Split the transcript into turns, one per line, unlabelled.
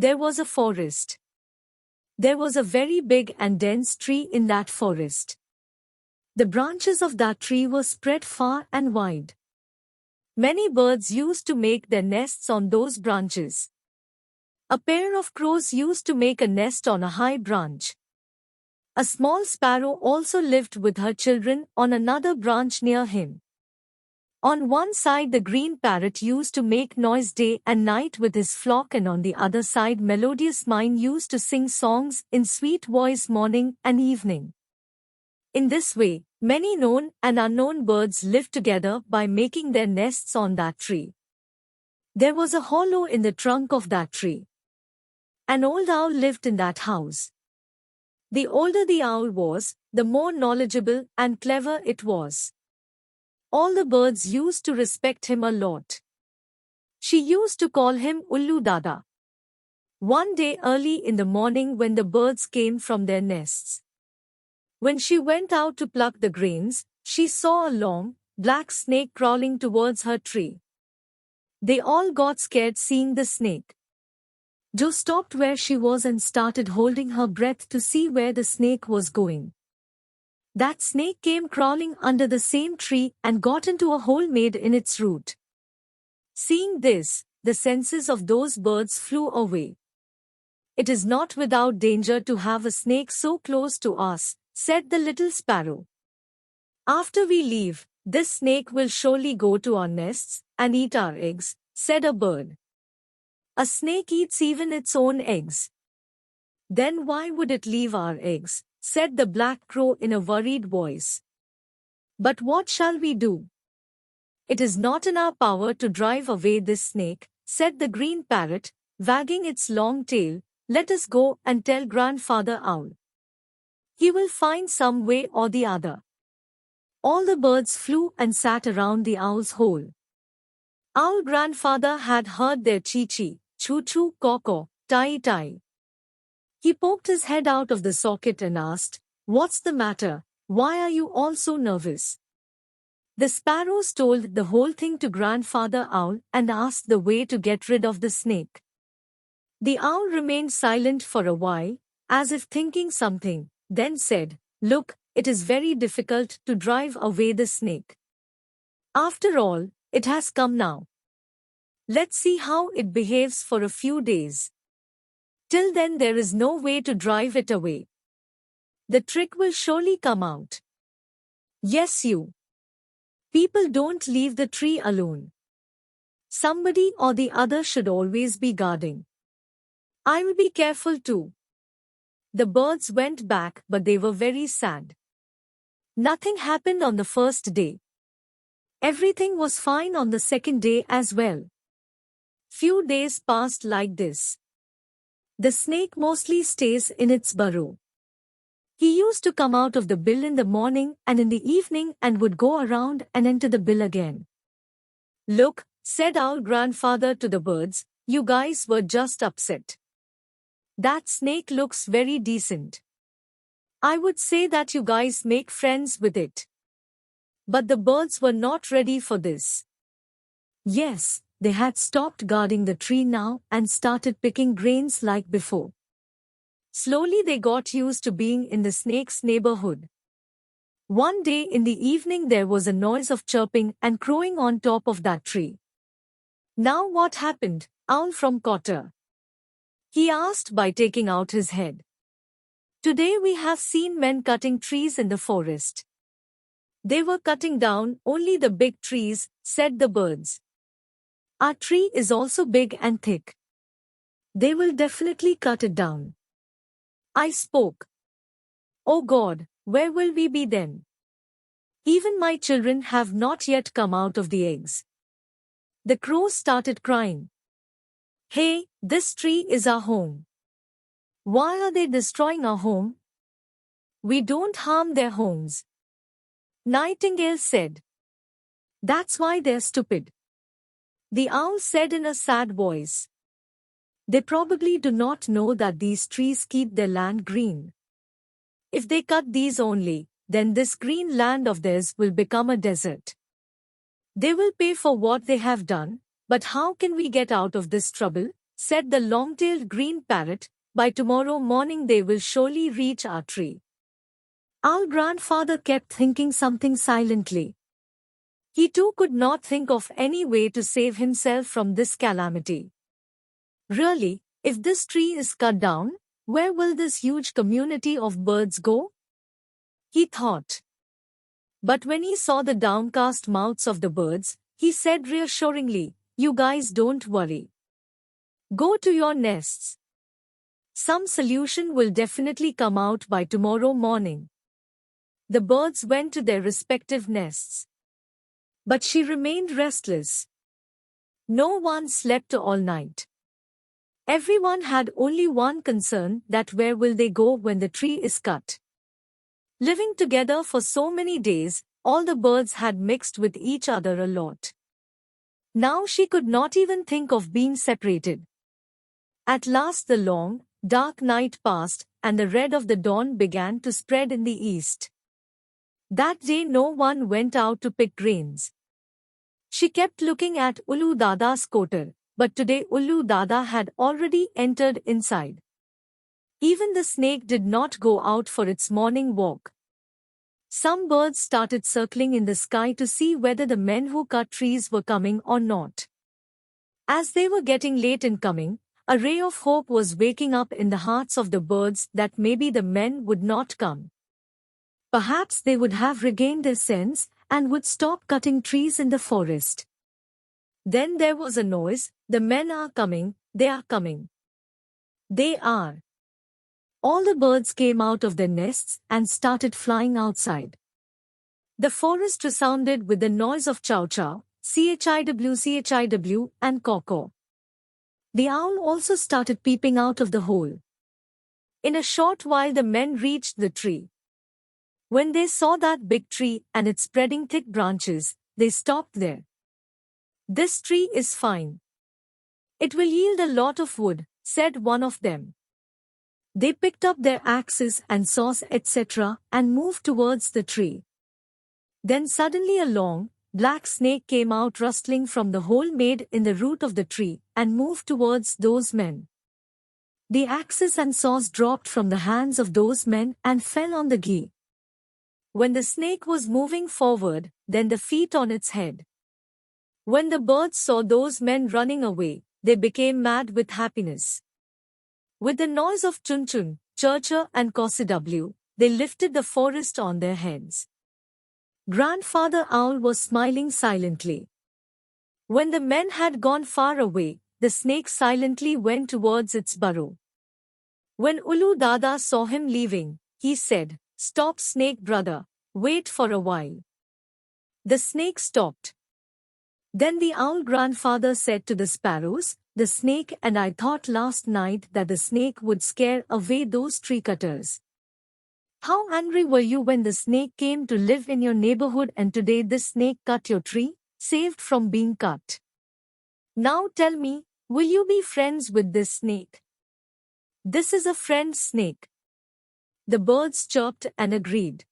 There was a forest. There was a very big and dense tree in that forest. The branches of that tree were spread far and wide. Many birds used to make their nests on those branches. A pair of crows used to make a nest on a high branch. A small sparrow also lived with her children on another branch near him. On one side the green parrot used to make noise day and night with his flock, and on the other side melodious mine used to sing songs in sweet voice morning and evening. In this way, many known and unknown birds lived together by making their nests on that tree. There was a hollow in the trunk of that tree. An old owl lived in that house. The older the owl was, the more knowledgeable and clever it was. All the birds used to respect him a lot. She used to call him Ullu Dada. One day early in the morning when the birds came from their nests, when she went out to pluck the grains, she saw a long, black snake crawling towards her tree. They all got scared seeing the snake. Jo stopped where she was and started holding her breath to see where the snake was going. That snake came crawling under the same tree and got into a hole made in its root. Seeing this, the senses of those birds flew away. "It is not without danger to have a snake so close to us," said the little sparrow. "After we leave, this snake will surely go to our nests and eat our eggs," said a bird. "A snake eats even its own eggs." "Then why would it leave our eggs?" said the black crow in a worried voice. "But what shall we do?" "It is not in our power to drive away this snake," said the green parrot, wagging its long tail. "Let us go and tell Grandfather Owl. He will find some way or the other." All the birds flew and sat around the owl's hole. Owl grandfather had heard their chee-chee, choo-choo, caw-caw, tie-tie. He poked his head out of the socket and asked, "What's the matter? Why are you all so nervous?" The sparrows told the whole thing to Grandfather Owl and asked the way to get rid of the snake. The owl remained silent for a while, as if thinking something, then said, "Look, it is very difficult to drive away the snake. After all, it has come now. Let's see how it behaves for a few days. Till then there is no way to drive it away. The trick will surely come out. Yes, you people don't leave the tree alone. Somebody or the other should always be guarding. I will be careful too." The birds went back, but they were very sad. Nothing happened on the first day. Everything was fine on the second day as well. Few days passed like this. The snake mostly stays in its burrow. He used to come out of the bill in the morning and in the evening and would go around and enter the bill again. "Look," said Owl Grandfather to the birds, "you guys were just upset. That snake looks very decent. I would say that you guys make friends with it." But the birds were not ready for this. Yes, they had stopped guarding the tree now and started picking grains like before. Slowly they got used to being in the snake's neighborhood. One day in the evening there was a noise of chirping and crowing on top of that tree. "Now what happened, Owl from Cotter?" he asked by taking out his head. "Today we have seen men cutting trees in the forest." "They were cutting down only the big trees," said the birds. "Our tree is also big and thick. They will definitely cut it down." I spoke. "Oh God, where will we be then? Even my children have not yet come out of the eggs." The crows started crying. "Hey, this tree is our home. Why are they destroying our home?" "We don't harm their homes," Nightingale said. "That's why they're stupid," the owl said in a sad voice. "They probably do not know that these trees keep their land green. If they cut these only, then this green land of theirs will become a desert. They will pay for what they have done, but how can we get out of this trouble?" said the long-tailed green parrot, "by tomorrow morning they will surely reach our tree." Our grandfather kept thinking something silently. He too could not think of any way to save himself from this calamity. Really, if this tree is cut down, where will this huge community of birds go? He thought. But when he saw the downcast mouths of the birds, he said reassuringly, "You guys don't worry. Go to your nests. Some solution will definitely come out by tomorrow morning." The birds went to their respective nests. But she remained restless. No one slept all night. Everyone had only one concern, that where will they go when the tree is cut? Living together for so many days, all the birds had mixed with each other a lot. Now she could not even think of being separated. At last the long, dark night passed, and the red of the dawn began to spread in the east. That day no one went out to pick grains. She kept looking at Ullu Dada's scooter, but today Ullu Dada had already entered inside. Even the snake did not go out for its morning walk. Some birds started circling in the sky to see whether the men who cut trees were coming or not. As they were getting late in coming, a ray of hope was waking up in the hearts of the birds that maybe the men would not come. Perhaps they would have regained their sense and would stop cutting trees in the forest. Then there was a noise, "The men are coming, they are coming. They are." All the birds came out of their nests and started flying outside. The forest resounded with the noise of chow chow, chiw, and caw caw. The owl also started peeping out of the hole. In a short while the men reached the tree. When they saw that big tree and its spreading thick branches, they stopped there. "This tree is fine. It will yield a lot of wood," said one of them. They picked up their axes and saws, etc., and moved towards the tree. Then suddenly a long, black snake came out rustling from the hole made in the root of the tree and moved towards those men. The axes and saws dropped from the hands of those men and fell on the ghee. When the snake was moving forward, then the feet on its head. When the birds saw those men running away, they became mad with happiness. With the noise of chun chun, churcher and cosiw, they lifted the forest on their heads. Grandfather Owl was smiling silently. When the men had gone far away, the snake silently went towards its burrow. When Ullu Dada saw him leaving, he said, "Stop, snake brother, wait for a while." The snake stopped. Then the owl grandfather said to the sparrows, "The snake and I thought last night that the snake would scare away those tree cutters. How angry were you when the snake came to live in your neighborhood and today this snake cut your tree, saved from being cut? Now tell me, will you be friends with this snake?" "This is a friend snake." The birds chirped and agreed.